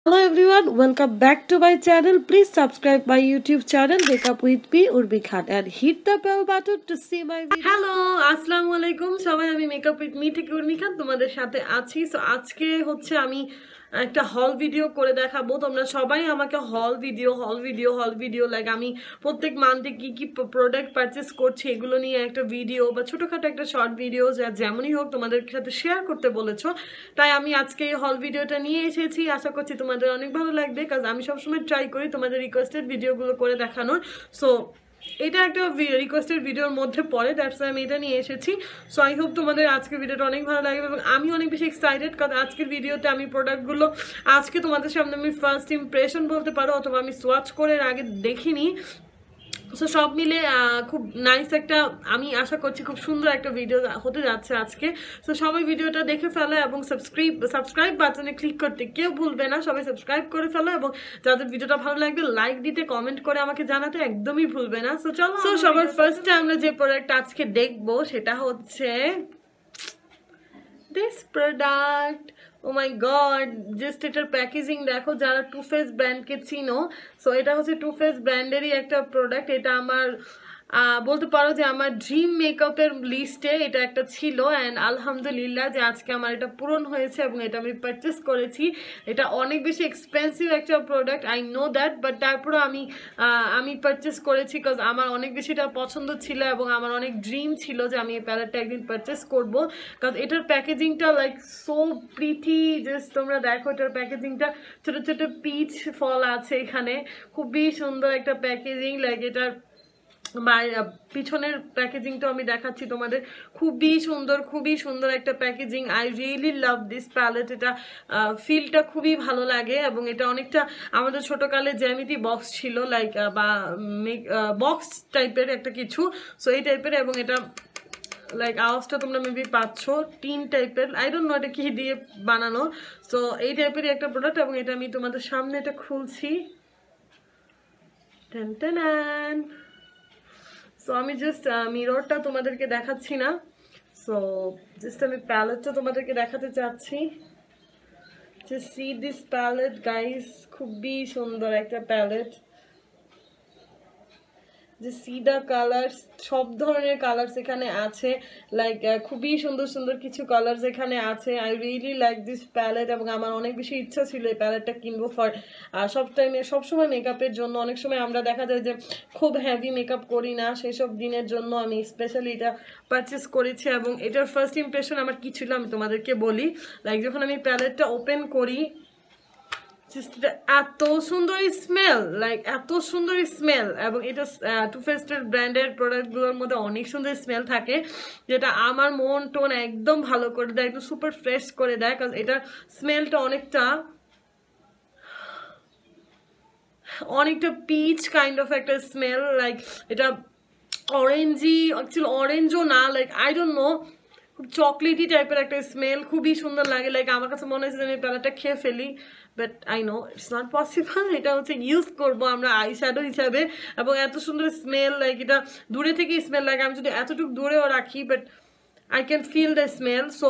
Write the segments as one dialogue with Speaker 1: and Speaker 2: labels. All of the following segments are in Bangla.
Speaker 1: Hello everyone, welcome back to my channel. Please subscribe my YouTube channel Makeup with me Urmi Khan and hit the bell button to see my video. Hello, আসসালামু আলাইকুম সবাই, আমি মেকআপ উইথ মি থেকে উর্মি খান তোমাদের সাথে আছি। সো আজকে হচ্ছে আমি একটা হল ভিডিও করে দেখাবো। তোমরা সবাই আমাকে হল ভিডিও লাইক আমি প্রত্যেক মান্থে কি কি প্রোডাক্ট পারচেস করছি এগুলো নিয়ে একটা ভিডিও বা ছোটোখাটো একটা শর্ট ভিডিও যেমনই হোক তোমাদের সাথে শেয়ার করতে বলেছো, তাই আমি আজকে এই হল ভিডিওটা নিয়ে এসেছি। আশা করছি তোমাদের অনেক ভালো লাগবে, কারণ আমি সবসময় ট্রাই করি তোমাদের রিকোয়েস্টেড ভিডিওগুলো করে দেখানোর। সো এটা একটা রিকোয়েস্টেড ভিডিওর মধ্যে পড়ে, দ্যাটস ওয়াই আমি এটা নিয়ে এসেছি। সো আই হোপ তোমাদের আজকের ভিডিওটা অনেক ভালো লাগবে এবং আমি অনেক বেশি এক্সাইটেড, কারণ আজকের ভিডিওতে আমি প্রোডাক্টগুলো আজকে তোমাদের সামনে আমি ফার্স্ট ইমপ্রেশন বলতে পারো, অথবা আমি সোয়াচ করে আগে দেখিনি। সো সব মিলে খুব নাইস একটা, আমি আশা করছি খুব সুন্দর একটা ভিডিও হতে যাচ্ছে আজকে। সো সবাই ভিডিওটা দেখে ফেলো এবং সাবস্ক্রাইব বাটনে ক্লিক করতে কেউ ভুলবে না, সবাই সাবস্ক্রাইব করে ফেলো এবং যাদের ভিডিওটা ভালো লাগবে লাইক দিতে, কমেন্ট করে আমাকে জানাতে একদমই ভুলবে না। সো চলো, সো সবার ফার্স্টে আমরা যে প্রোডাক্ট আজকে দেখবো সেটা হচ্ছে this product. Oh my God, just এটার প্যাকেজিং দেখো, যারা টু ফেস ব্র্যান্ডকে চিনো। সো এটা হচ্ছে টু ফেস ব্র্যান্ডেরই একটা প্রোডাক্ট। এটা আমার বলতে পারো যে আমার ড্রিম মেকআপের লিস্টে এটা একটা ছিল, অ্যান্ড আলহামদুলিল্লাহ যে আজকে আমার এটা পূরণ হয়েছে এবং এটা আমি পারচেস করেছি। এটা অনেক বেশি এক্সপেন্সিভ একটা product, I know that, but তারপরে আমি পারচেস করেছি বিকজ আমার অনেক বেশি এটা পছন্দ ছিল এবং আমার অনেক ড্রিম ছিল যে আমি এই প্যালেটটা একদিন পারচেস করবো। কারণ এটার প্যাকেজিংটা লাইক সো প্রিটি, জাস্ট তোমরা দেখো এটার প্যাকেজিংটা, ছোট ছোট পিচ ফল আছে এখানে, খুবই সুন্দর একটা প্যাকেজিং। লাইক এটার পিছনের প্যাকেজিংটা আমি দেখাচ্ছি তোমাদের, খুবই সুন্দর একটা packaging. I really love this palette. এটা ফিলটা খুবই ভালো লাগে এবং এটা অনেকটা আমাদের ছোটকালে জ্যামিতি বক্স ছিল, লাইক বা বক্স টাইপের একটা কিছু। সো এই টাইপের, এবং এটা লাইক আওয়াজটা তোমরা মেবি পাচ্ছ, টিন টাইপের, আই ডোন্ট নো এটা কি দিয়ে বানানো। সো এই টাইপেরই একটা প্রোডাক্ট এবং এটা আমি তোমাদের সামনে এটা খুলছি। Ten ten. সো আমি জাস্ট মিররটা তোমাদেরকে দেখাচ্ছি না, সো জাস্ট আমি প্যালেটটা তোমাদেরকে দেখাতে চাচ্ছি। Just see this palette guys, খুবই সুন্দর একটা প্যালেট। যে সি দ্য কালার্স, সব ধরনের কালার্স এখানে আছে, লাইক খুবই সুন্দর সুন্দর কিছু কালার্স এখানে আছে। I really like this palette এবং আমার অনেক বেশি ইচ্ছা ছিল এই প্যালেটটা কিনবো ফর সবসময় মেকআপের জন্য। অনেক সময় আমরা দেখা যায় যে খুব হেভি মেকআপ করি না, সেই সব দিনের জন্য আমি স্পেশালি এটা পারচেস করেছি। এবং এটার ফার্স্ট ইমপ্রেশন আমার কি ছিল আমি তোমাদেরকে বলি। লাইক যখন আমি প্যালেটটা ওপেন করি, এত সুন্দর স্মেল, লাইক এত সুন্দর স্মেল, এবং এটা টু ফেস্টের ব্র্যান্ডের প্রোডাক্টগুলোর মধ্যে অনেক সুন্দর স্মেল থাকে, যেটা আমার মন টোন একদম ভালো করে দেয়, একদম সুপার ফ্রেশ করে দেয়। কারণ এটার স্মেলটা অনেকটা পিচ কাইন্ড অফ একটা স্মেল, লাইক এটা অ্যাকচুয়ালি অরেঞ্জও না, লাইক আই ডোন্ট নো, খুব চকলেটি টাইপের একটা স্মেল, খুবই সুন্দর লাগে। লাইক আমার কাছে মনে হয়েছে যে আমি প্যালেটটা খেয়ে ফেলি, but I know it's not possible. এটা হচ্ছে ইউজ করবো আমরা আই শ্যাডো হিসাবে, এবং এত সুন্দর স্মেল, লাইক এটা দূরে থেকে স্মেল লাগে, আমি যদি এতটুকু দূরেও রাখি but I can feel the smell. So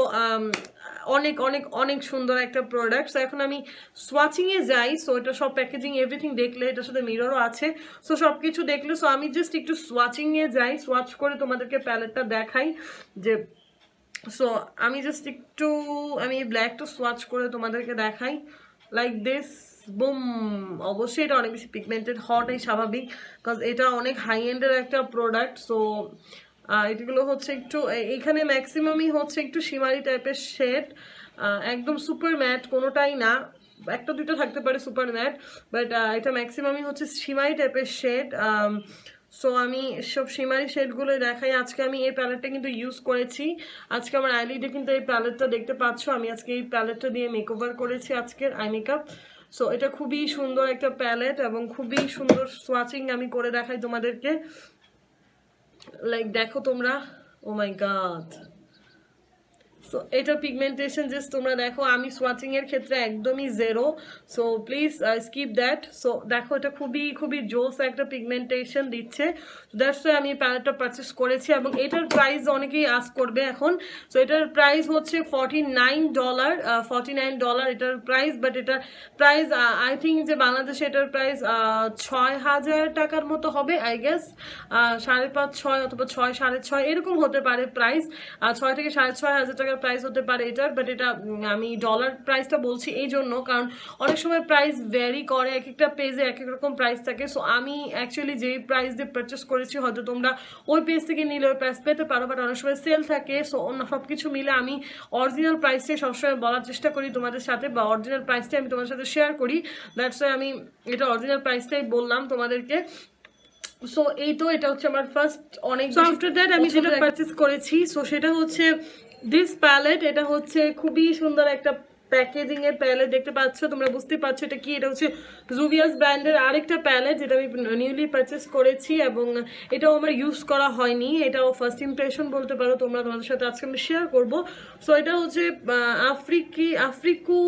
Speaker 1: অনেক অনেক অনেক সুন্দর একটা প্রোডাক্ট। সো এখন আমি সোয়াচিংয়ে যাই। সো এটা সব প্যাকেজিং এভরিথিং দেখলে, এটার সাথে মিররও আছে, সো সব কিছু দেখলে। সো আমি জাস্ট একটু সোয়াচিংয়ে যাই, সোয়াচ করে তোমাদেরকে প্যালেটটা দেখাই যে। সো আমি জাস্ট একটু আমি ব্ল্যাকটা সোয়াচ করে তোমাদেরকে দেখাই, লাইক দিস, বুম। অবশ্যই এটা অনেক বেশি পিগমেন্টেড হওয়াটাই স্বাভাবিক, বিকজ এটা অনেক হাই এন্ডের একটা প্রোডাক্ট। সো এগুলো হচ্ছে একটু, এইখানে ম্যাক্সিমামই হচ্ছে একটু শিমারি টাইপের শেড, একদম সুপার ম্যাট কোনোটাই না, একটা দুটো থাকতে পারে সুপার ম্যাট, বাট এটা ম্যাক্সিমামই হচ্ছে শিমারি টাইপের শেড। সো আমি সব শিমারি শেডগুলো দেখাই। আজকে আমি এই প্যালেটটা কিন্তু ইউজ করেছি, আজকে আমার আইলিডে কিন্তু এই প্যালেটটা দেখতে পাচ্ছ, আমি আজকে এই প্যালেটটা দিয়ে মেকওভার করেছি আজকের আই মেকআপ। সো এটা খুবই সুন্দর একটা প্যালেট এবং খুবই সুন্দর সোয়াচিং আমি করে দেখাই তোমাদেরকে, লাইক দেখো তোমরা, ও মাই গড, সো এটা পিগমেন্টেশন জাস্ট তোমরা দেখো, আমি সোয়াচিং এর ক্ষেত্রে একদমই zero, so please skip that. So দেখো এটা খুবই খুবই জোস একটা পিগমেন্টেশন দিচ্ছে, দ্যাটস ওয়াই আমি এই প্যালেটটা পারচেস করেছি। এবং এটার প্রাইস অনেকেই আস্ক করবে এখন, সো এটার প্রাইস হচ্ছে $49, $49 এটার প্রাইস। বাট এটার প্রাইস আই থিঙ্ক যে বাংলাদেশে এটার প্রাইস 6,000 টাকার মতো হবে আই গেস, 5.5-6 অথবা 6-6.5 এরকম হতে পারে প্রাইস, 6 থেকে 6,500 টাকার প্রাইস হতে পারে এটার। বাট এটা আমি ডলার প্রাইসটা বলছি এই জন্য কারণ অনেক সময় প্রাইস ভ্যারি করে, এক একটা পেজে এক এক রকম প্রাইস থাকে। সো আমি অ্যাকচুয়ালি যেই প্রাইস দিয়ে পারচেস করেছি হয়তো তোমরা ওই পেজ থেকে নিলে ওই প্রাইস পেতে পারো, বাট অনেক সময় সেল থাকে। সো অন্য সব কিছু মিলে আমি অরিজিনাল প্রাইসটাই সবসময় বলার চেষ্টা করি তোমাদের সাথে, বা অরিজিনাল প্রাইসটাই আমি তোমাদের সাথে শেয়ার করি, দ্যাটস ওয়াই আমি এটা অরিজিনাল প্রাইসটাই বললাম তোমাদেরকে। সো এই তো এটা হচ্ছে আমার ফার্স্ট অনেক। সো আফটার দ্যাট আমি যেটা পারচেস করেছি সো সেটা হচ্ছে দিস প্যালেট। এটা হচ্ছে খুবই সুন্দর একটা প্যাকেজিং এর প্যালেট, দেখতে পাচ্ছ, তোমরা বুঝতে পারছো এটা কি। এটা হচ্ছে জুভিয়াস ব্র্যান্ডের আরেকটা প্যালেট যেটা আমি নিউলি পারচেস করেছি, এবং এটাও আমার ইউজ করা হয়নি, এটাও ফার্স্ট ইমপ্রেশন বলতে পারো তোমরা, তোমাদের সাথে আজকে আমি শেয়ার করবো। সো এটা হচ্ছে আফ্রিকু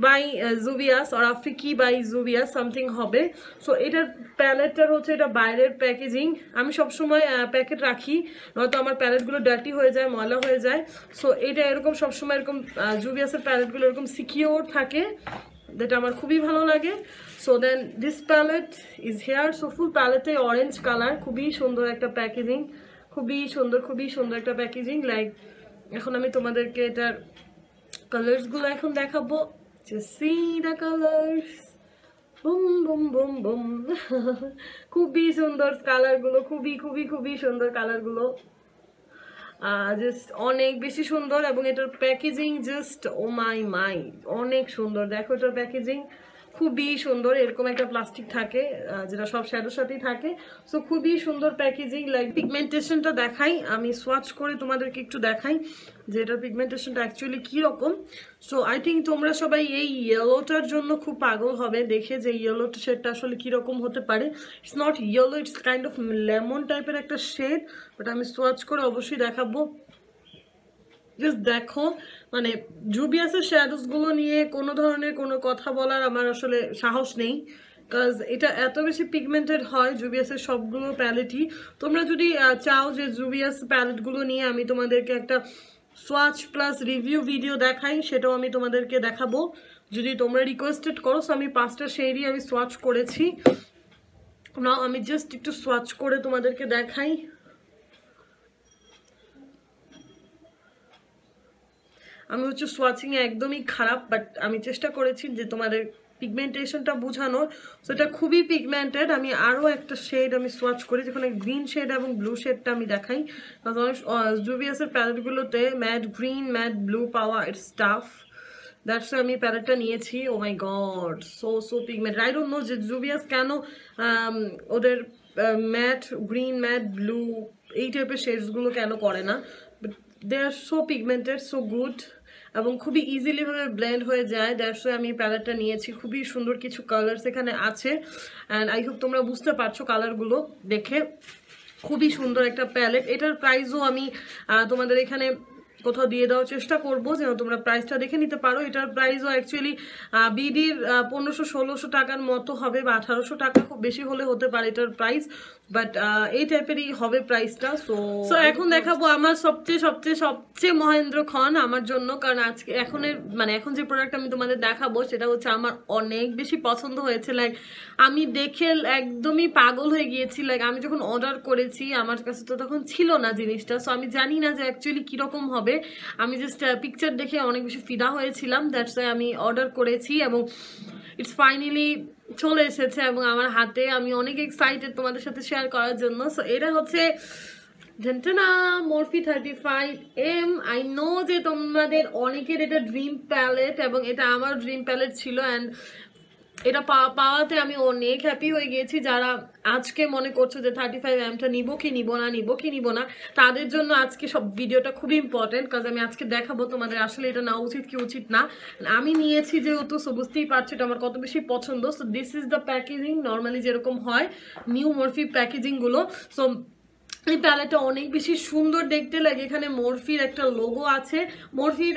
Speaker 1: বাই জুভিয়াস আর আফ্রিকি বাই জুভিয়াস সামথিং হবে। সো এটার প্যালেটটার হচ্ছে এটা বাইরের প্যাকেজিং, আমি সবসময় প্যাকেট রাখি, নয়তো আমার প্যালেটগুলো ডার্টি হয়ে যায়, ময়লা হয়ে যায়। সো এটা এরকম সবসময় এরকম জুভিয়াসের প্যালেটগুলো এরকম সিকিউর থাকে, যেটা আমার খুবই ভালো লাগে। So then this palette is here. So full প্যালেটে অরেঞ্জ কালার, খুবই সুন্দর একটা প্যাকেজিং, খুবই সুন্দর একটা প্যাকেজিং। লাইক এখন আমি তোমাদেরকে এটার কালার্সগুলো এখন দেখাবো, C the colours, boom boom boom boom. খুবই সুন্দর কালারগুলো, খুবই সুন্দর কালারগুলো, জাস্ট অনেক বেশি সুন্দর। এবং এটার প্যাকেজিং জাস্ট ও মাই অনেক সুন্দর। দেখো এটার প্যাকেজিং খুবই সুন্দর, এরকম একটা প্লাস্টিক থাকে যেটা সব শ্যাডোর সাথেই থাকে। সো খুবই সুন্দর প্যাকেজিং। লাইক পিগমেন্টেশনটা দেখাই, আমি সোয়াচ করে তোমাদেরকে একটু দেখাই যে এটার পিগমেন্টেশনটা অ্যাকচুয়ালি কীরকম। সো আই থিঙ্ক তোমরা সবাই এই ইয়েলোটার জন্য খুব পাগল হবে দেখে যে ইয়েলো শেডটা আসলে কীরকম হতে পারে। It's not yellow, it's kind of lemon টাইপের একটা শেড, বাট আমি সোয়াচ করে অবশ্যই দেখাবো। জাস্ট দেখো, মানে জুভিয়াসের শ্যাডোসগুলো নিয়ে কোনো ধরনের কোনো কথা বলার আমার আসলে সাহস নেই, কাজ এটা এত বেশি পিগমেন্টেড হয় জুভিয়াসের সবগুলো প্যালেটই। তোমরা যদি চাও যে জুভিয়াস প্যালেটগুলো নিয়ে আমি তোমাদেরকে একটা সোয়াচ প্লাস রিভিউ ভিডিও দেখাই, সেটাও আমি তোমাদেরকে দেখাবো যদি তোমরা রিকোয়েস্টেড করো। সো আমি 5টা শেডই আমি সোয়াচ করেছি না, আমি জাস্ট একটু সোয়াচ করে তোমাদেরকে দেখাই। আমি হচ্ছে সোয়াচিংয়ে একদমই খারাপ, বাট আমি চেষ্টা করেছি যে তোমাদের পিগমেন্টেশনটা বোঝানোর। সো এটা খুবই পিগমেন্টেড। আমি আরও একটা শেড আমি সোয়াচ করি, যেখানে গ্রিন শেড এবং ব্লু শেডটা আমি দেখাই, কারণ অনেক জুভিয়াসের প্যালেটগুলোতে ম্যাট গ্রিন ম্যাট ব্লু পাওয়া ইটস টাফ, দ্যাটস আমি প্যালেটটা নিয়েছি। Oh my God, so pigmented. I don't know যে জুভিয়াস কেন ওদের ম্যাট গ্রিন ম্যাট ব্লু এই টাইপের শেডসগুলো কেন করে না, but they are so pigmented, so good, এবং খুবই ইজিলি ভাবে ব্লেন্ড হয়ে যায়। দ্যাটস ওয়াই আমি প্যালেটটা নিয়েছি। খুবই সুন্দর কিছু কালার্স এখানে আছে, অ্যান্ড আই হোপ তোমরা বুঝতে পারছো কালারগুলো দেখে। খুবই সুন্দর একটা প্যালেট। এটার প্রাইসও আমি তোমাদের এখানে কোথাও দিয়ে দেওয়ার চেষ্টা করবো যেন তোমরা প্রাইসটা দেখে নিতে পারো। এটার প্রাইসও অ্যাকচুয়ালি বিডির 1500-1600 টাকার মতো হবে, বা 1800 টাকা, খুব বেশি হলে হতে পারে এটার প্রাইস, বাট এই টাইপেরই হবে প্রাইসটা। সো এখন দেখাবো আমার সবচেয়ে মহেন্দ্র খন আমার জন্য, কারণ আজকে এখন যে প্রোডাক্ট আমি তোমাদের দেখাবো সেটা হচ্ছে আমার অনেক বেশি পছন্দ হয়েছে। লাইক আমি দেখে একদমই পাগল হয়ে গিয়েছি। লাইক আমি যখন অর্ডার করেছি আমার কাছে তো তখন ছিল না জিনিসটা, সো আমি জানি না যে অ্যাকচুয়ালি কিরকম হবে। আমি জাস্ট পিকচার দেখে অনেক বেশি ফিদা হয়েছিলাম, দ্যাটস ওয়াই আমি অর্ডার করেছি, এবং ইটস ফাইনালি চলে এসেছে এবং আমার হাতে। আমি অনেক এক্সাইটেড তোমাদের সাথে শেয়ার করার জন্য। সো এটা হচ্ছে মরফি 35M। আই নো যে তোমাদের অনেকের এটা ড্রিম প্যালেট, এবং এটা আমার ড্রিম প্যালেট ছিল, অ্যান্ড এটা পাওয়াতে আমি অনেক হ্যাপি হয়ে গিয়েছি। যারা আজকে মনে করছো যে 35Mটা নিবো কি নিব না, তাদের জন্য আজকে সব ভিডিওটা খুবই ইম্পর্টেন্ট, কারণ আমি আজকে দেখাবো তোমাদের আসলে এটা নেওয়া উচিত কি উচিত না। আমি নিয়েছি যেহেতু, সো বুঝতেই পারছো এটা আমার কত বেশি পছন্দ। So this is the packaging, normally যেরকম হয় নিউ মরফি প্যাকেজিংগুলো। সো এই প্যালেটটা অনেক বেশি সুন্দর দেখতে লাগে। এখানে মরফির একটা লোগো আছে। মরফির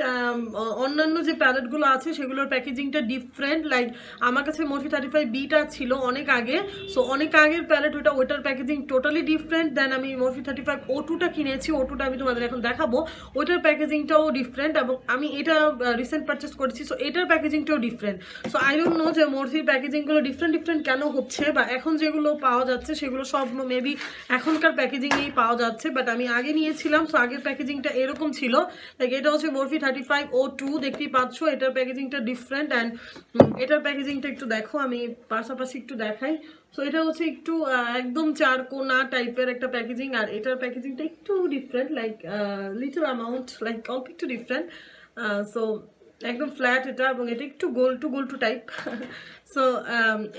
Speaker 1: অন্যান্য যে প্যালেটগুলো আছে সেগুলোর প্যাকেজিংটা ডিফারেন্ট। লাইক আমার কাছে মরফি 35Bটা ছিল অনেক আগে, সো অনেক আগের প্যালেট ওটার প্যাকেজিং টোটালি ডিফারেন্ট। দেন আমি মরফি 35O2টা কিনেছি, O2টা আমি তোমাদের এখন দেখাবো। ওইটার প্যাকেজিংটাও ডিফারেন্ট এবং আমি এটা রিসেন্ট পারচেস করেছি, সো এটার প্যাকেজিংটাও different. So I don't know যে মরফির প্যাকেজিংগুলো ডিফারেন্ট কেন হচ্ছে, বা এখন যেগুলো পাওয়া যাচ্ছে সেগুলো সব মেবি এখনকার প্যাকেজিং পাওয়া যাচ্ছে, বাট আমি আগে নিয়েছিলাম, সো আগের প্যাকেজিংটা এরকম ছিল। লাইক এটা হচ্ছে মরফি 35O2, দেখতেই পাচ্ছ এটার প্যাকেজিংটা ডিফারেন্ট। অ্যান্ড এটার প্যাকেজিংটা একটু দেখো, আমি পাশাপাশি একটু দেখাই। সো এটা হচ্ছে একটু একদম চারকোনা টাইপের একটা প্যাকেজিং, আর এটার প্যাকেজিংটা একটু different, like little amount, like অল্প একটু ডিফারেন্ট। সো একদম ফ্ল্যাট এটা, এবং এটা একটু গোল টু টাইপ। সো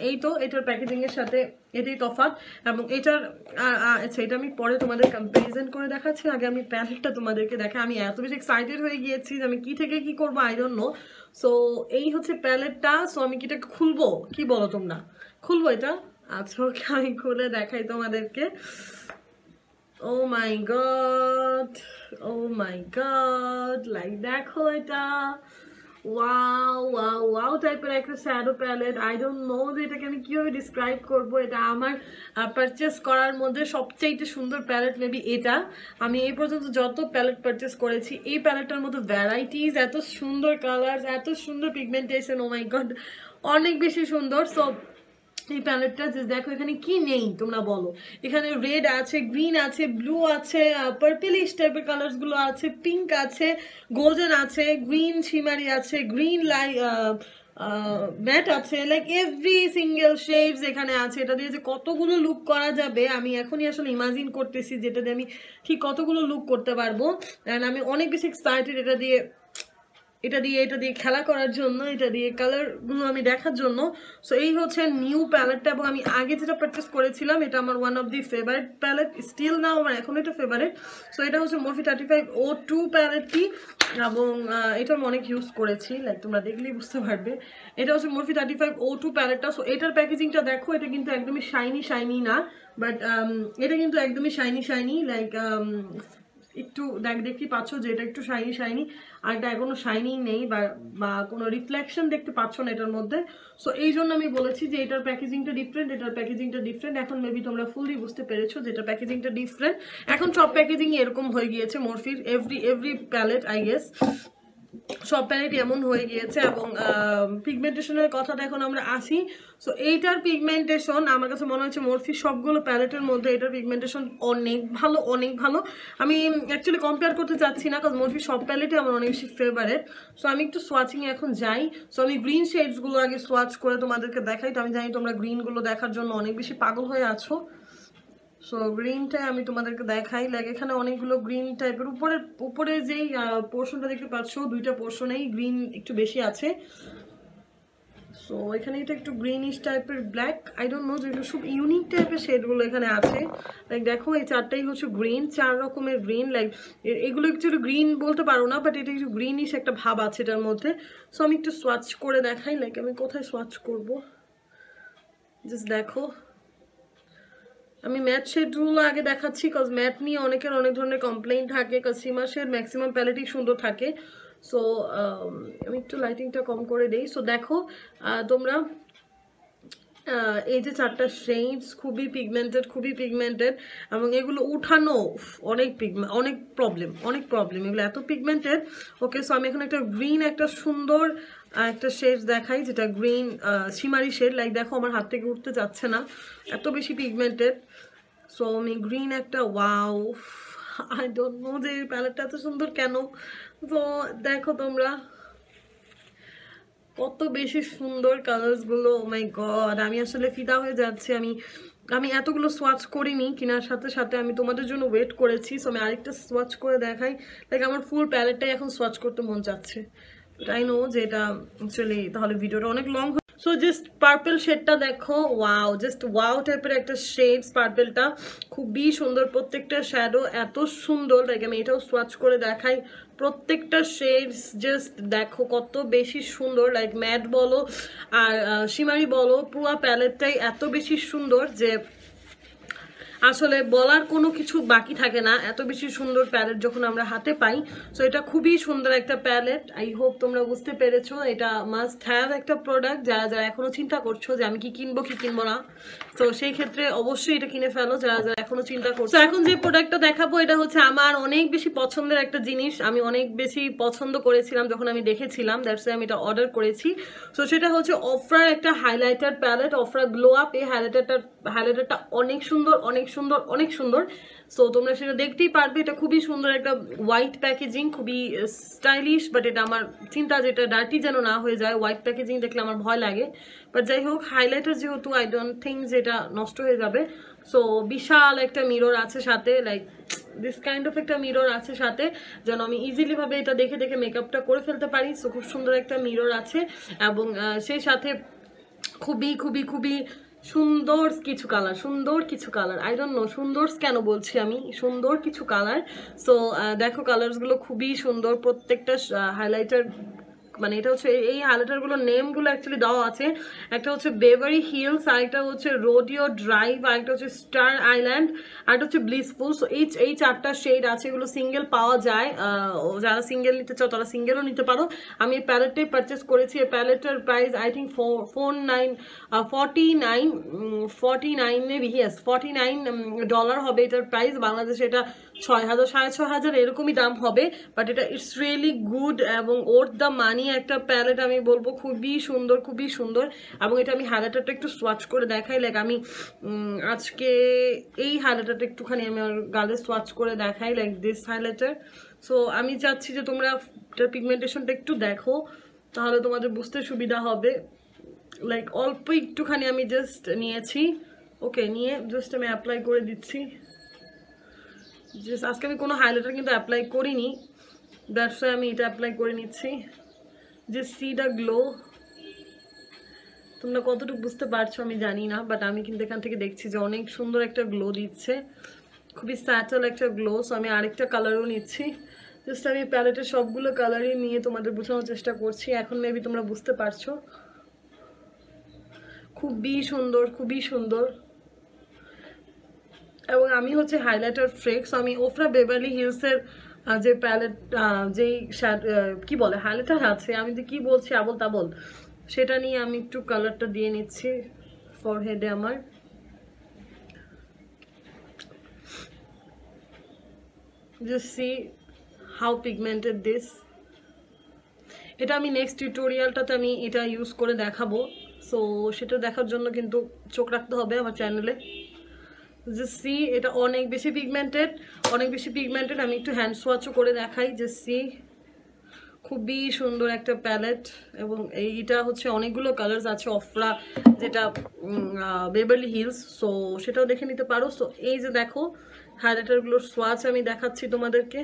Speaker 1: এই তো এটার প্যাকেজিং এর সাথে এটাই তফাৎ। এবং এটার আচ্ছা, এটা আমি পরে তোমাদের কম্পারিজন করে দেখাচ্ছি, আগে আমি প্যালেটটা তোমাদেরকে দেখা। আমি এত বেশি এক্সাইটেড হয়ে গিয়েছি যে আমি কি থেকে কি করবো আই ডোন্ট নো। সো এই হচ্ছে প্যালেটটা। সো আমি কি এটা খুলবো, কি বলো তোমরা, খুলবো এটা? আচ্ছা ওকে, আমি খুলে দেখাই তোমাদেরকে। Oh my God, oh my God, like দেখো এটা, ওয়াও ওয়াও ওয়াও টাইপের একটা shadow palette. I don't know যে এটাকে আমি কিভাবে ডিসক্রাইব করবো। এটা আমার পারচেস করার মধ্যে সবচেয়ে সুন্দর প্যালেট মেবি এটা। আমি এই পর্যন্ত যত প্যালেট পারচেস করেছি, এই প্যালেটটার মধ্যে ভ্যারাইটিস, এত সুন্দর কালার, এত সুন্দর পিগমেন্টেশন, ও মাই গড অনেক বেশি সুন্দর। সো এই প্যালেটটা যে দেখো, এখানে কি নেই তোমরা বলো? এখানে রেড আছে, গ্রিন আছে, ব্লু আছে, পার্পলিশ টাইপের কালার্স গুলো আছে, পিঙ্ক আছে, গোল্ডেন আছে, গ্রিন শিমারি আছে, গ্রিন ম্যাট আছে, লাইক এভরি সিঙ্গেল শেডস এখানে আছে। এটা দিয়ে যে কতগুলো লুক করা যাবে আমি এখনই আসলে ইমাজিন করতেছি, যেটা দিয়ে আমি ঠিক কতগুলো লুক করতে পারবো। অ্যান্ড আমি অনেক বেশি এক্সাইটেড এটা দিয়ে খেলা করার জন্য, এটা দিয়ে কালারগুলো আমি দেখার জন্য। সো এই হচ্ছে নিউ প্যালেটটা, এবং আমি আগে যেটা পারচেস করেছিলাম এটা আমার one of the favourite palette, still now আমার এখন এটা ফেভারিট। সো এটা হচ্ছে মরফি 35O2 প্যালেটটি, এবং এটা আমি অনেক ইউজ করেছি, লাইক তোমরা দেখলেই বুঝতে পারবে। এটা হচ্ছে মরফি 35O2 প্যালেটটা। সো এটার প্যাকেজিংটা দেখো, এটা কিন্তু একদমই শাইনি না, বাট এটা কিন্তু একদমই শাইনি, লাইক একটু দেখতে পাচ্ছ যে এটা একটু শাইনি, আর এটা এখনো শাইনি নেই, বা কোনো রিফ্লেকশন দেখতে পাচ্ছ না এটার মধ্যে। সো এই জন্য আমি বলেছি যে এটার প্যাকেজিংটা ডিফারেন্ট, এটার প্যাকেজিংটা ডিফারেন্ট। এখন মেবি তোমরা ফুললি বুঝতে পেরেছো যে এটার প্যাকেজিংটা ডিফারেন্ট। এখন সব প্যাকেজিং এরকম হয়ে গিয়েছে মরফির, এভরি প্যালেট আই গেস সব প্যালেটই এমন হয়ে গিয়েছে। এবং পিগমেন্টেশনের কথাটা এখন আমরা আসি। সো এইটার পিগমেন্টেশন আমার কাছে মনে হচ্ছে মরফি সবগুলো প্যালেটের মধ্যে এটার পিগমেন্টেশন অনেক ভালো। আমি অ্যাকচুয়ালি কম্পেয়ার করতে চাচ্ছি না, কারণ মরফি সব প্যালেটই আমার অনেক বেশি ফেভারেট। সো আমি একটু সোয়াচিংয়ে এখন যাই। সো আমি গ্রিন শেডসগুলো আগে সোয়াচ করে তোমাদেরকে দেখাই। তো আমি জানি তোমরা গ্রিনগুলো দেখার জন্য অনেক বেশি পাগল হয়ে আছো। সো গ্রিনটাই আমি তোমাদেরকে দেখাই। লাইক এখানে অনেকগুলো গ্রিন টাইপের, উপরে যেই পোর্শনটা দেখতে পাচ্ছ, দুইটা পোর্শনেই গ্রিন একটু বেশি আছে। সো এখানে এটা একটু গ্রিনিশ টাইপের ব্ল্যাক, আই ডোন্ট নো, যেগুলো খুব ইউনিক টাইপের শেডগুলো এখানে আছে। লাইক দেখো এই চারটাই হচ্ছে গ্রিন, 4 রকমের গ্রিন। লাইক এগুলো একটু গ্রিন বলতে পারো না, বাট এটা একটু গ্রিনিশ একটা ভাব আছে এটার মধ্যে। সো আমি একটু সোয়াচ করে দেখাই। লাইক আমি কোথায় সোয়াচ করব, জাস্ট দেখো। আমি ম্যাট শেডগুলো আগে দেখাচ্ছি, কজ ম্যাট নিয়ে অনেকের অনেক ধরনের কমপ্লেইন থাকে, কজ সীমা শেড ম্যাক্সিমাম প্যালেটই সুন্দর থাকে। সো আমি একটু লাইটিংটা কম করে দিই। সো দেখো তোমরা এই যে 4টা শেডস খুবই পিগমেন্টেড, এবং এগুলো উঠানো অনেক প্রবলেম, এগুলো এত পিগমেন্টেড। ওকে, সো আমি এখন একটা গ্রিন, একটা সুন্দর একটা শেড দেখাই, যেটা গ্রিন শিমারি শেড। লাইক দেখো আমার হাত থেকে উঠতে যাচ্ছে না, এত বেশি পিগমেন্টেড। সো আমি গ্রিন একটা, ওয়াও, আই ডোন্ট নো যে প্যালেটটা এত সুন্দর কেন। তো দেখো তোমরা কত বেশি সুন্দর কালার্সগুলো, ও মাই গড, আমি আসলে ফিদা হয়ে যাচ্ছি। আমি এতগুলো সোয়াচ করিনি, কেনার সাথে সাথে আমি তোমাদের জন্য ওয়েট করেছি। সো আমি আরেকটা সোয়াচ করে দেখাই। লাইক আমার ফুল প্যালেটটাই এখন সোয়াচ করতে মন চাচ্ছে। আই নো যে এটা অ্যাকচুয়ালি তাহলে ভিডিওটা অনেক লং। সো জাস্ট পার্পল শেডটা দেখো, ওয়াও, জাস্ট ওয়াও টাইপের একটা শেডস। পার্পলটা খুবই সুন্দর, প্রত্যেকটা শ্যাডো এত সুন্দর। লাইক আমি এটাও সোয়াচ করে দেখাই। প্রত্যেকটা শেডস জাস্ট দেখো কত বেশি সুন্দর। লাইক ম্যাট বলো আর শিমারি বলো, পুরো প্যালেটটাই এত বেশি সুন্দর যে আসলে বলার কোনো কিছু বাকি থাকে না, এত বেশি সুন্দর প্যালেট যখন আমরা হাতে পাই। সো এটা খুবই সুন্দর একটা প্যালেট, আই হোপ তোমরা বুঝতে পেরেছো। এটা মাস্ট হ্যাভ একটা প্রোডাক্ট, যারা যারা এখনো চিন্তা করছো যে আমি কি কিনবো কি কিনবো না, তো সেই ক্ষেত্রে অবশ্যই এটা কিনে ফেলো যারা যারা এখনো চিন্তা করছো। এখন যে প্রোডাক্টটা দেখাবো এটা হচ্ছে আমার অনেক বেশি পছন্দের একটা জিনিস, আমি অনেক বেশি পছন্দ করেছিলাম যখন আমি দেখেছিলাম, দ্যাটস আমি এটা অর্ডার করেছি। সো সেটা হচ্ছে অফরার একটা হাইলাইটার প্যালেট, অফরার গ্লো আপ। এই হাইলাইটারটা অনেক সুন্দর অনেক সুন্দর অনেক সুন্দর। সো তোমরা সেটা দেখতেই পারবে, এটা খুবই সুন্দর একটা হোয়াইট প্যাকেজিং, খুবই স্টাইলিশ। বাট এটা আমার চিন্তা যেটা ডার্টি যেন না হয়ে যায়, হোয়াইট প্যাকেজিং দেখলে আমার ভয় লাগে। বাট যাই হোক, হাইলাইটার যেহেতু আই ডোন্ট থিঙ্ক যে এটা নষ্ট হয়ে যাবে। সো বিশাল একটা মিরর আছে সাথে, লাইক দিস কাইন্ড অফ একটা মিরর আছে সাথে, যেন আমি ইজিলি ভাবে এটা দেখে দেখে মেকআপটা করে ফেলতে পারি। সো খুব সুন্দর একটা মিরর আছে, এবং সেই সাথে খুবই খুবই খুবই সুন্দর কিছু কালার, সুন্দর কিছু কালার, আই ডোন্ট নো সুন্দর কেন বলছি আমি, সুন্দর কিছু কালার। সো দেখো কালারসগুলো খুবই সুন্দর, প্রত্যেকটা হাইলাইটার, মানে এটা হচ্ছে এই হাইলাইটারগুলোর নেমগুলো অ্যাকচুয়ালি দেওয়া আছে। একটা হচ্ছে বেভারি হিলস, আরেকটা হচ্ছে রোডিও ড্রাইভ, আরেকটা হচ্ছে স্টার আইল্যান্ড, আরেকটা হচ্ছে ব্লিসফুল। সো এই চারটা শেড আছে, এগুলো সিঙ্গেল পাওয়া যায়, যারা সিঙ্গেল নিতে চাও তারা সিঙ্গেলও নিতে পারো। আমি এই প্যালেটটাই পারচেস করেছি। এই প্যালেটটার price I think 49 maybe, yes $49 হবে এটার প্রাইস। বাংলাদেশে এটা 6,000 6,500 এরকমই দাম হবে। বাট এটা ইটস রিয়েলি গুড এবং ওর্থ দ্য মানি একটা প্যালেট আমি বলবো, খুবই সুন্দর খুবই সুন্দর। এবং এটা আমি হাইলাইটারটা একটু সোয়াচ করে দেখাই, লাইক আমি আজকে এই হাইলাইটারটা একটুখানি আমি আমার গালে সোয়াচ করে দেখাই, লাইক দিস হাইলাইটার। সো আমি চাচ্ছি যে তোমরা এটার পিগমেন্টেশনটা একটু দেখো, তাহলে তোমাদের বুঝতে সুবিধা হবে। লাইক অল্প একটুখানি আমি জাস্ট নিয়েছি, ওকে, নিয়ে জাস্ট আমি অ্যাপ্লাই করে দিচ্ছি। জাস্ট আজকে আমি কোনো হাইলাইটার কিন্তু অ্যাপ্লাই করিনি, দ্যাটস ওয়াই আমি এটা অ্যাপ্লাই করে নিচ্ছি। জাস্ট সি দ্য গ্লো, তোমরা কতটুকু বুঝতে পারছো আমি জানি না, বাট আমি কিন্তু এখান থেকে দেখছি যে অনেক সুন্দর একটা গ্লো দিচ্ছে, খুবই স্যাটেল একটা গ্লো। সো আমি আরেকটা কালারও নিচ্ছি, জাস্ট আমি প্যালেটের সবগুলো কালারই নিয়ে তোমাদের বোঝানোর চেষ্টা করছি। এখন মেবি তোমরা বুঝতে পারছো, খুবই সুন্দর খুবই সুন্দর। এবং আমি হচ্ছে হাইলাইটার ফ্রেক্স, আমি ওফরা বেভারলি হিলসের যে প্যালেট, যেই কি বলে হাইলাইটার আছে, আমি তো কি বলছি আবল তাবল, সেটা নিয়ে আমি একটু কালারটা দিয়ে নিচ্ছি ফরহেডে আমার। Just see how pigmented this. এটা আমি নেক্সট টিউটোরিয়ালটাতে আমি এটা ইউজ করে দেখাবো। সো সেটা দেখার জন্য কিন্তু চোখ রাখতে হবে আমার চ্যানেলে। জাস্ট সি, এটা অনেক বেশি পিগমেন্টেড, অনেক বেশি পিগমেন্টেড। আমি একটু হ্যান্ড সোয়াচও করে দেখাই। জাস্ট সি, খুবই সুন্দর একটা প্যালেট। এবং এইটা হচ্ছে অনেকগুলো কালার্স আছে অফরা, যেটা বেভারলি হিলস, সো সেটাও দেখে নিতে পারো। সো এই যে দেখো হাইলাইটারগুলোর সোয়াচ আমি দেখাচ্ছি তোমাদেরকে।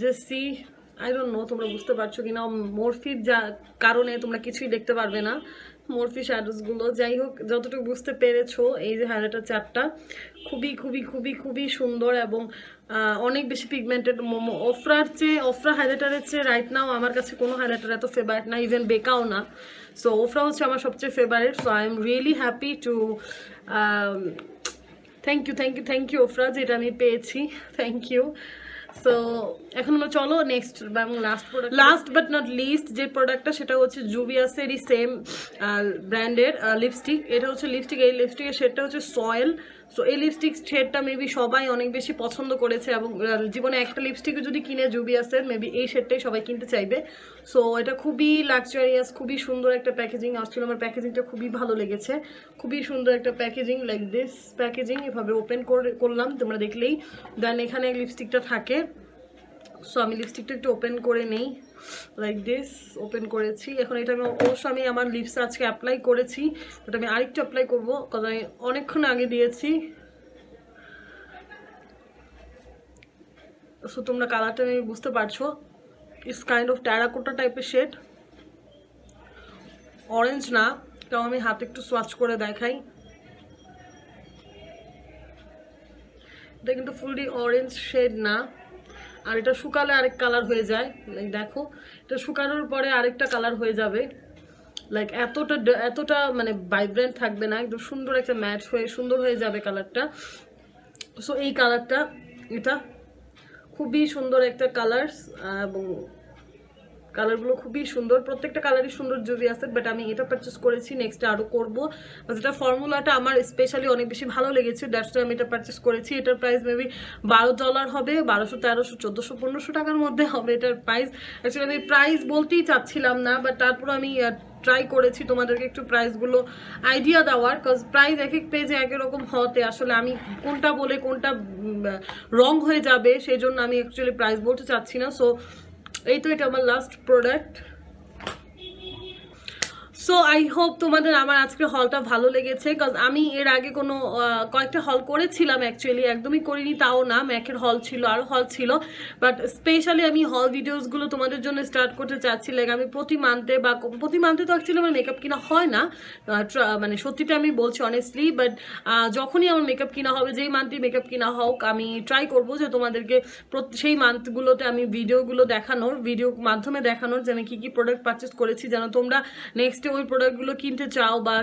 Speaker 1: Just see, I don't no তোমরা বুঝতে পারছো কিনা, মরফির যা কারণে তোমরা কিছুই দেখতে পারবে না, মরফি শ্যাডোজগুলো। যাই হোক, যতটুকু বুঝতে পেরেছো, এই যে হাইলাইটার চারটা খুবই খুবই খুবই খুবই সুন্দর এবং অনেক বেশি পিগমেন্টেড। অফরা হাইলাইটারের চেয়ে রাইট নাও আমার কাছে কোনো হাইলাইটার এত ফেভারিট না, ইভেন বেকাও না। সো ওফরা হচ্ছে আমার সবচেয়ে favourite. So I am really happy to thank you Ofra, যেটা আমি পেয়েছি, থ্যাংক ইউ। সো এখন চলো নেক্সট এবং লাস্ট বাট নট লিস্ট যে প্রোডাক্টটা, সেটা হচ্ছে জুভিয়াসেরই সেম ব্র্যান্ডের লিপস্টিক। এটা হচ্ছে লিপস্টিক, এই লিপস্টিকের শেডটা হচ্ছে সয়েল। সো এই লিপস্টিক শেডটা মেবি সবাই অনেক বেশি পছন্দ করেছে, এবং জীবনে একটা লিপস্টিকও যদি কিনে জুভিয়াসের, মেবি এই শেডটাই সবাই কিনতে চাইবে। সো এটা খুবই লাক্সারিয়াস, খুবই সুন্দর একটা প্যাকেজিং আসছিল, আমার প্যাকেজিংটা খুবই ভালো লেগেছে, খুবই সুন্দর একটা প্যাকেজিং, লাইক দিস প্যাকেজিং। এভাবে ওপেন করলাম, তোমরা দেখলেই। দেন এখানে লিপস্টিকটা থাকে। সো আমি লিপস্টিকটা একটু ওপেন করে নেই, লাইক দিস ওপেন করেছি। এখন এটা আমি অবশ্যই আমি আমার লিপস আজকে অ্যাপ্লাই করেছি, ওটা আমি আরেকটু অ্যাপ্লাই করবো, কারণ আমি অনেকক্ষণ আগে দিয়েছি। সো তোমরা কালারটা আমি বুঝতে পারছো, ইটস কাইন্ড অফ টেরাকোটা টাইপের শেড, অরেঞ্জ না, কারণ আমি হাতে একটু সোয়াচ করে দেখাই। এটা কিন্তু ফুললি অরেঞ্জ শেড না, আর এটা শুকালে আরেক কালার হয়ে যায়, লাইক দেখো এটা শুকানোর পরে আরেকটা কালার হয়ে যাবে। লাইক এতটা মানে ভাইব্রেন্ট থাকবে না, একদম সুন্দর একটা ম্যাচ হয়ে সুন্দর হয়ে যাবে কালারটা। সো এই কালারটা, এটা খুবই সুন্দর একটা কালার, এবং কালারগুলো খুবই সুন্দর, প্রত্যেকটা কালারই সুন্দর যদি আছে, বাট আমি এটা পারচেস করেছি, নেক্সট আরও করবো। যেটা ফর্মুলাটা আমার স্পেশালি অনেক বেশি ভালো লেগেছে, দ্যাটস আমি এটা পারচেস করেছি। এটার প্রাইস মেবি $12 হবে, 1200, 1300, 1400, 1500 টাকার মধ্যে হবে এটার প্রাইস। অ্যাকচুয়ালি আমি প্রাইস বলতেই চাচ্ছিলাম না, বাট তারপর আমি ট্রাই করেছি তোমাদেরকে একটু প্রাইসগুলো আইডিয়া দেওয়ার, কজ প্রাইস এক এক পেজে এক রকম হতে আসলে আমি কোনটা বলে কোনটা রং হয়ে যাবে, সেই জন্য আমি অ্যাকচুয়ালি প্রাইস বলতে চাচ্ছি না। সো এই তো, এটা আমার last product. So I hope তোমাদের আমার আজকের হলটা ভালো লেগেছে, কজ আমি এর আগে কয়েকটা হল করেছিলাম, অ্যাকচুয়ালি একদমই করিনি তাও না, ম্যাকের হল ছিল, আরও হল ছিল, বাট স্পেশালি আমি হল ভিডিওসগুলো তোমাদের জন্য স্টার্ট করতে চাচ্ছি। লাইক আমি প্রতি মান্থে তো অ্যাকচুয়ালি আমার মেকআপ কিনা হয় না, মানে সত্যিটা আমি বলছি অনেস্টলি, বাট যখনই আমার মেকআপ কিনা হবে, যেই মান্থে মেকআপ কিনা হোক, আমি ট্রাই করবো যে তোমাদেরকে সেই মান্থগুলোতে আমি ভিডিওগুলো ভিডিও মাধ্যমে দেখানোর যে আমি কী কী প্রোডাক্ট পারচেস করেছি, যেন তোমরা নেক্সটে ওই প্রোডাক্টগুলো কিনতে চাও, বা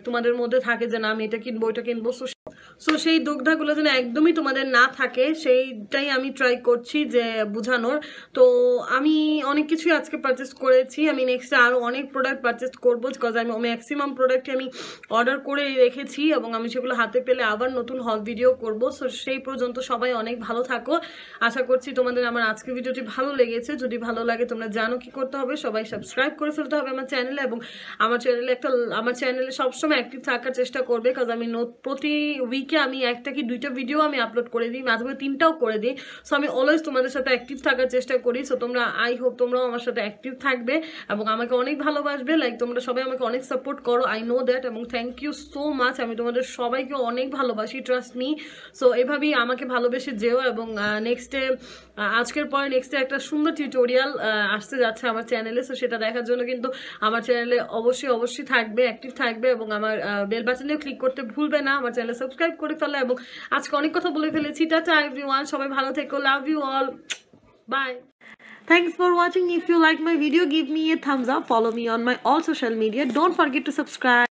Speaker 1: তোমাদের মধ্যে থাকে যে না আমি এটা কিনবো ওইটা কিনবো। সো সেই দুগ্ধাগুলো যেন একদমই তোমাদের না থাকে, সেইটাই আমি ট্রাই করছি যে বোঝানোর। তো আমি অনেক কিছুই আজকে পারচেস করেছি, আমি নেক্সটে আরও অনেক প্রোডাক্ট পারচেস করবো, বিকজ আমি ম্যাক্সিমাম প্রোডাক্টই আমি অর্ডার করে রেখেছি, এবং আমি সেগুলো হাতে পেলে আবার নতুন হল ভিডিও করবো। সো সেই পর্যন্ত সবাই অনেক ভালো থাকো, আশা করছি তোমাদের আমার আজকের ভিডিওটি ভালো লেগেছে। যদি ভালো লাগে তোমরা জানো কি করতে হবে, সবাই সাবস্ক্রাইব করে ফেলতে হবে আমার চ্যানেলে, এবং আমার চ্যানেলে সবসময় অ্যাক্টিভ থাকার চেষ্টা করবে, কারণ আমি প্রতি উইকে আমি একটা কি দুইটা ভিডিও আমি আপলোড করে দিই, মাঝে মাঝে 3টাও করে দিই। সো আমি অলওয়েজ তোমাদের সাথে অ্যাক্টিভ থাকার চেষ্টা করি। সো তোমরা, আই হোপ তোমরাও আমার সাথে অ্যাক্টিভ থাকবে এবং আমাকে অনেক ভালোবাসবে। লাইক তোমরা সবাই আমাকে অনেক সাপোর্ট করো, আই নো দ্যাট, এবং থ্যাংক ইউ সো মাচ। আমি তোমাদের সবাইকে অনেক ভালোবাসি, ট্রাস্ট মি। সো এভাবেই আমাকে ভালোবেসে যেও, এবং আজকের পরে নেক্সটে একটা সুন্দর টিউটোরিয়াল আসতে যাচ্ছে আমার চ্যানেলে। সো সেটা দেখার জন্য কিন্তু আমার চ্যানেলে অবশ্যই থাকবে, অ্যাক্টিভ থাকবে, এবং আমার বেল বাটনেও ক্লিক করতে ভুলবে না, আমার চ্যানেলে সাবস্ক্রাইব করে ফেলো। এবং আজকে অনেক কথা বলে ফেলেছি, টাটা এভরিওয়ান, সবাই ভালো থেকো, love you all, bye. Thanks for watching. If you like my video, give me a thumbs up, follow me on my all social media, don't forget to subscribe.